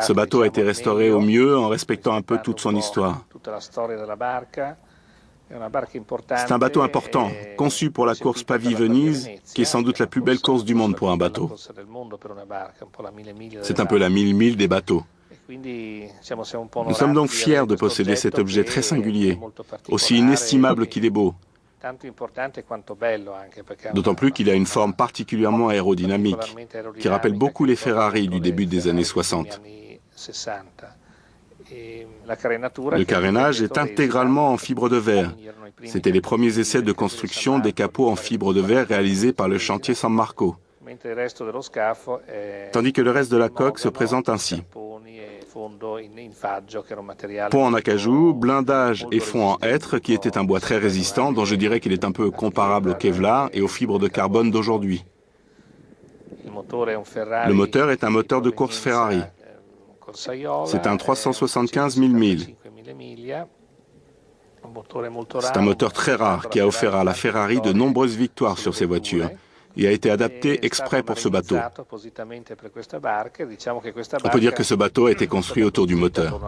Ce bateau a été restauré au mieux en respectant un peu toute son histoire. C'est un bateau important, conçu pour la course Pavie-Venise, qui est sans doute la plus belle course du monde pour un bateau. C'est un peu la mille-mille des bateaux. Nous sommes donc fiers de posséder cet objet très singulier, aussi inestimable qu'il est beau. D'autant plus qu'il a une forme particulièrement aérodynamique, qui rappelle beaucoup les Ferrari du début des années 60. Le carénage est intégralement en fibre de verre. C'étaient les premiers essais de construction des capots en fibre de verre réalisés par le chantier San Marco. Tandis que le reste de la coque se présente ainsi. Pont en acajou, blindage et fond en hêtre, qui était un bois très résistant, dont je dirais qu'il est un peu comparable au Kevlar et aux fibres de carbone d'aujourd'hui. Le moteur est un moteur de course Ferrari. C'est un 375 000 milles. C'est un moteur très rare qui a offert à la Ferrari de nombreuses victoires sur ses voitures et a été adapté exprès pour ce bateau. On peut dire que ce bateau a été construit autour du moteur.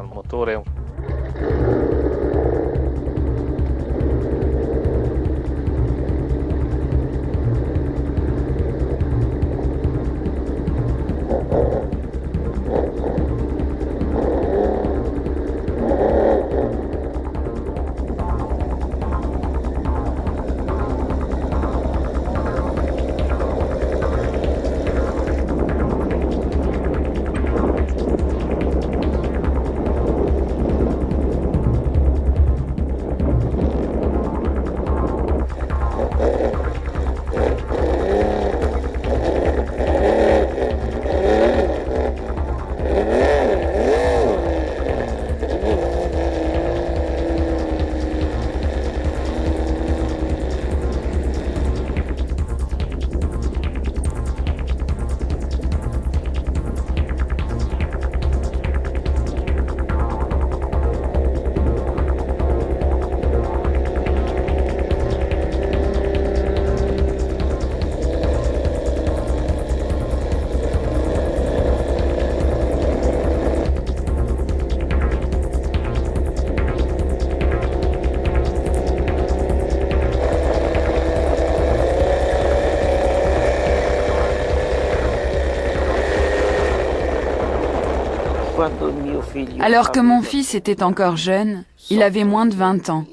Alors que mon fils était encore jeune, il avait moins de 20 ans.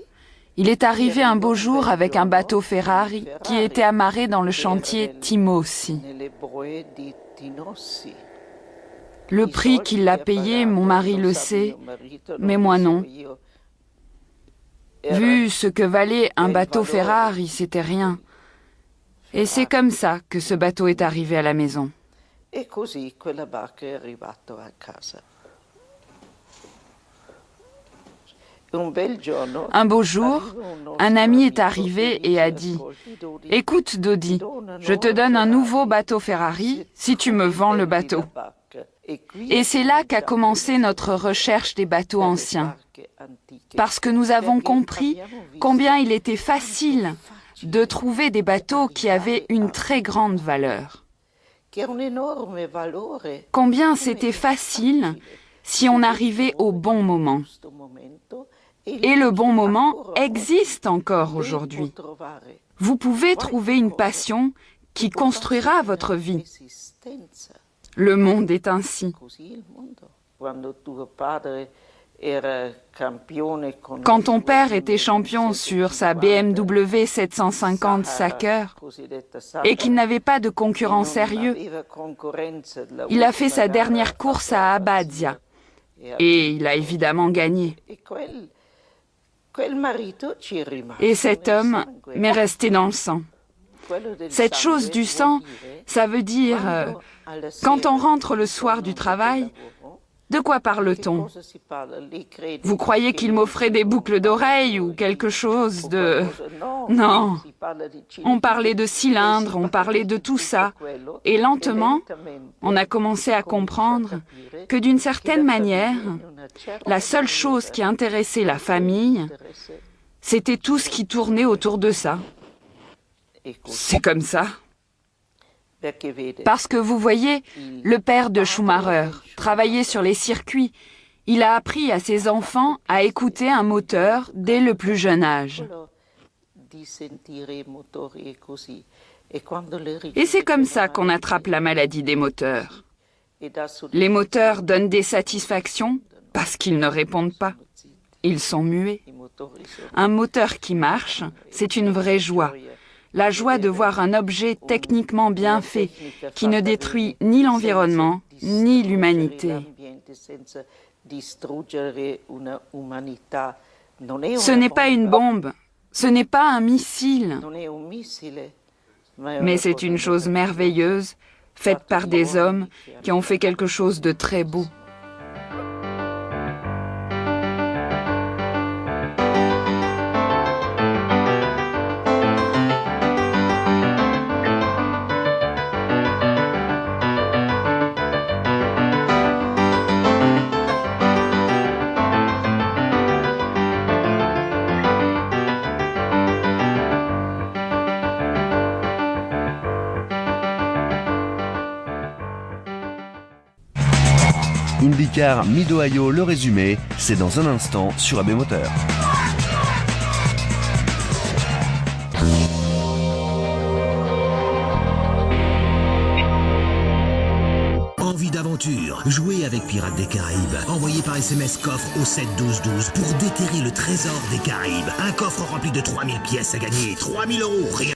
Il est arrivé un beau jour avec un bateau Ferrari qui était amarré dans le chantier Timossi. Le prix qu'il a payé, mon mari le sait, mais moi non. Vu ce que valait un bateau Ferrari, c'était rien. Et c'est comme ça que ce bateau est arrivé à la maison. Un beau jour, un ami est arrivé et a dit « Écoute, Dodi, je te donne un nouveau bateau Ferrari si tu me vends le bateau. » Et c'est là qu'a commencé notre recherche des bateaux anciens, parce que nous avons compris combien il était facile de trouver des bateaux qui avaient une très grande valeur. Combien c'était facile si on arrivait au bon moment. Et le bon moment existe encore aujourd'hui. Vous pouvez trouver une passion qui construira votre vie. Le monde est ainsi. Quand ton père était champion sur sa BMW 750 Sacker et qu'il n'avait pas de concurrent sérieux, il a fait sa dernière course à Abbazia et il a évidemment gagné. Et cet homme m'est resté dans le sang. Cette chose du sang, ça veut dire, quand on rentre le soir du travail, de quoi parle-t-on? Vous croyez qu'il m'offrait des boucles d'oreilles ou quelque chose de... Non, on parlait de cylindres, on parlait de tout ça. Et lentement, on a commencé à comprendre que d'une certaine manière, la seule chose qui intéressait la famille, c'était tout ce qui tournait autour de ça. C'est comme ça. Parce que vous voyez, le père de Schumacher travaillait sur les circuits. Il a appris à ses enfants à écouter un moteur dès le plus jeune âge. Et c'est comme ça qu'on attrape la maladie des moteurs. Les moteurs donnent des satisfactions parce qu'ils ne répondent pas. Ils sont muets. Un moteur qui marche, c'est une vraie joie. La joie de voir un objet techniquement bien fait, qui ne détruit ni l'environnement, ni l'humanité. Ce n'est pas une bombe, ce n'est pas un missile, mais c'est une chose merveilleuse, faite par des hommes qui ont fait quelque chose de très beau. IndyCar Mid-Ohio, le résumé, c'est dans un instant sur AB Moteur. Envie d'aventure? Jouez avec Pirates des Caraïbes. Envoyez par SMS coffre au 7 12 12 pour déterrer le trésor des Caraïbes. Un coffre rempli de 3000 pièces à gagner, 3000 €, rien